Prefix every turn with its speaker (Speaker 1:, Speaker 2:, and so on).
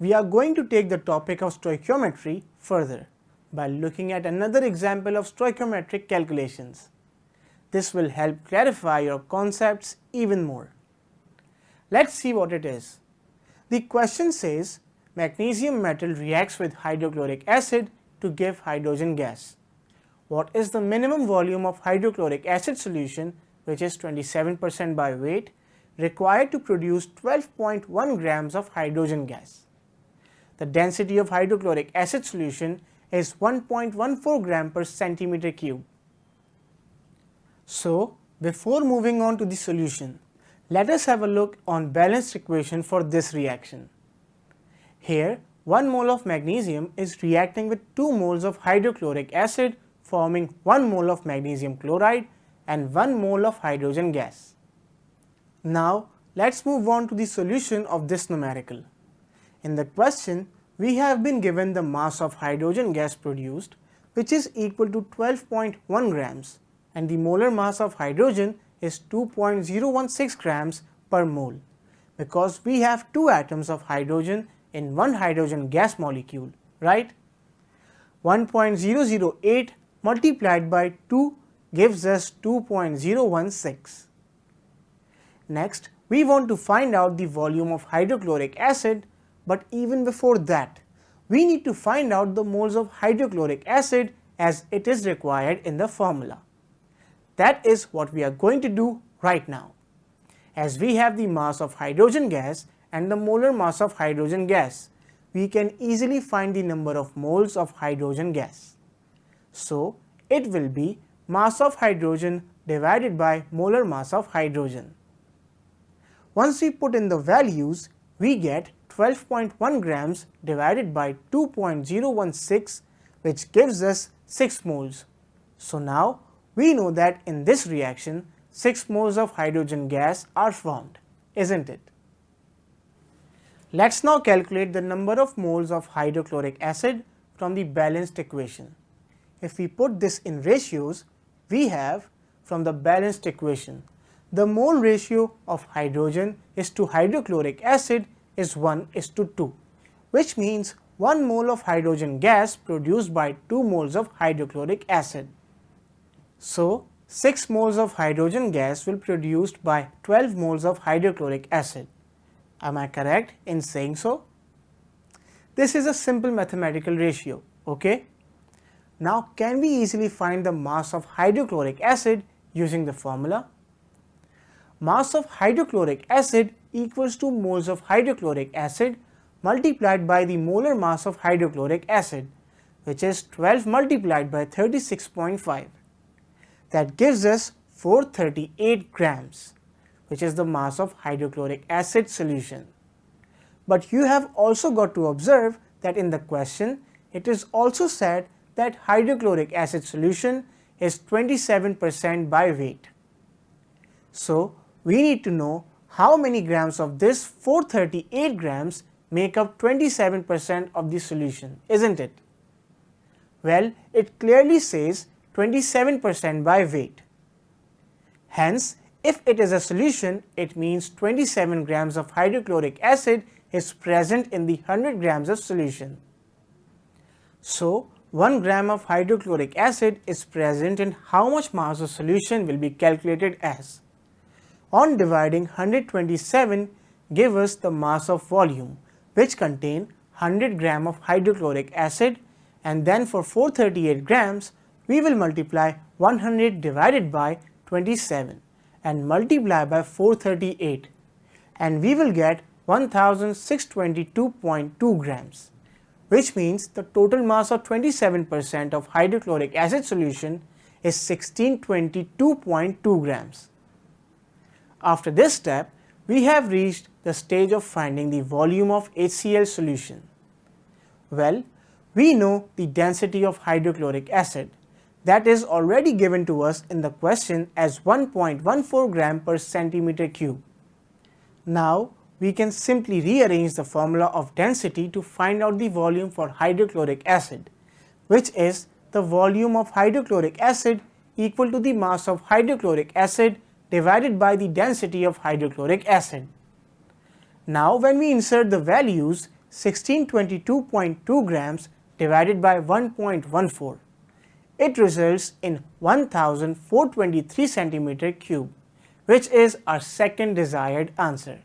Speaker 1: we are going to take the topic of stoichiometry further by looking at another example of stoichiometric calculations. This will help clarify your concepts even more. Let's see what it is. The question says magnesium metal reacts with hydrochloric acid to give hydrogen gas. What is the minimum volume of hydrochloric acid solution, which is 27% by weight, required to produce 12.1 grams of hydrogen gas? The density of hydrochloric acid solution is 1.14 gram per centimeter cube. So, before moving on to the solution, let us have a look on balanced equation for this reaction. Here, 1 mole of magnesium is reacting with 2 moles of hydrochloric acid, forming 1 mole of magnesium chloride and 1 mole of hydrogen gas. Now, let's move on to the solution of this numerical. In the question, we have been given the mass of hydrogen gas produced, which is equal to 12.1 grams, and the molar mass of hydrogen is 2.016 grams per mole, because we have 2 atoms of hydrogen in one hydrogen gas molecule, right? 1.008 multiplied by 2 gives us 2.016. Next, we want to find out the volume of hydrochloric acid, but even before that, we need to find out the moles of hydrochloric acid as it is required in the formula. That is what we are going to do right now. As we have the mass of hydrogen gas and the molar mass of hydrogen gas, we can easily find the number of moles of hydrogen gas. So, it will be mass of hydrogen divided by molar mass of hydrogen. Once we put in the values, we get 12.1 grams divided by 2.016, which gives us 6 moles. So now, we know that in this reaction, 6 moles of hydrogen gas are formed, isn't it? Let's now calculate the number of moles of hydrochloric acid from the balanced equation. If we put this in ratios, we have from the balanced equation, the mole ratio of hydrogen is to hydrochloric acid is 1:2, which means 1 mole of hydrogen gas produced by 2 moles of hydrochloric acid. So, 6 moles of hydrogen gas will be produced by 12 moles of hydrochloric acid. Am I correct in saying so? This is a simple mathematical ratio, okay? Now, can we easily find the mass of hydrochloric acid using the formula? Mass of hydrochloric acid equals to moles of hydrochloric acid multiplied by the molar mass of hydrochloric acid, which is 12 multiplied by 36.5. That gives us 438 grams, which is the mass of hydrochloric acid solution. But you have also got to observe that in the question, it is also said that hydrochloric acid solution is 27% by weight. So, we need to know how many grams of this 438 grams make up 27% of the solution, isn't it? Well, it clearly says 27% by weight. Hence, if it is a solution, it means 27 grams of hydrochloric acid is present in the 100 grams of solution. So, 1 gram of hydrochloric acid is present in how much mass of solution will be calculated as. On dividing 127 give us the mass of volume, which contain 100 gram of hydrochloric acid, and then for 438 grams we will multiply 100 divided by 27 and multiply by 438, and we will get 1622.2 grams, which means the total mass of 27% of hydrochloric acid solution is 1622.2 grams. After this step, we have reached the stage of finding the volume of HCl solution. Well, we know the density of hydrochloric acid, that is already given to us in the question as 1.14 gram per centimeter cube. Now, we can simply rearrange the formula of density to find out the volume for hydrochloric acid, which is the volume of hydrochloric acid equal to the mass of hydrochloric acid divided by the density of hydrochloric acid. Now, when we insert the values, 1622.2 grams divided by 1.14. It results in 1423 centimeter cube, which is our second desired answer.